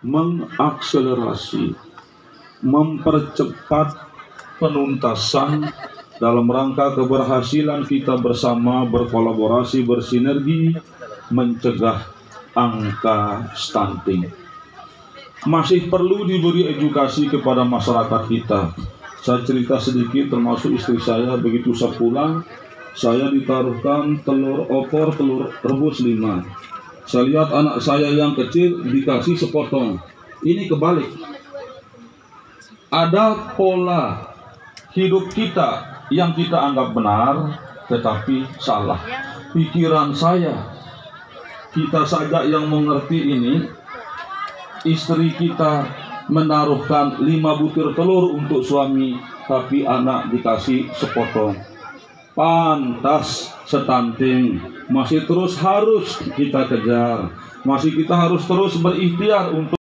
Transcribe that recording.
mengakselerasi, mempercepat penuntasan dalam rangka keberhasilan kita bersama berkolaborasi, bersinergi, mencegah angka stunting. Masih perlu diberi edukasi kepada masyarakat kita. Saya cerita sedikit, termasuk istri saya, begitu saya pulang, saya ditaruhkan telur opor, telur rebus 5. Saya lihat anak saya yang kecil dikasih sepotong. Ini kebalik. Ada pola hidup kita yang kita anggap benar, tetapi salah. Pikiran saya, kita saja yang mengerti ini. Istri kita menaruhkan 5 butir telur untuk suami, tapi anak dikasih sepotong. Pantas stunting. Masih terus harus kita kejar. Masih kita harus terus berikhtiar untuk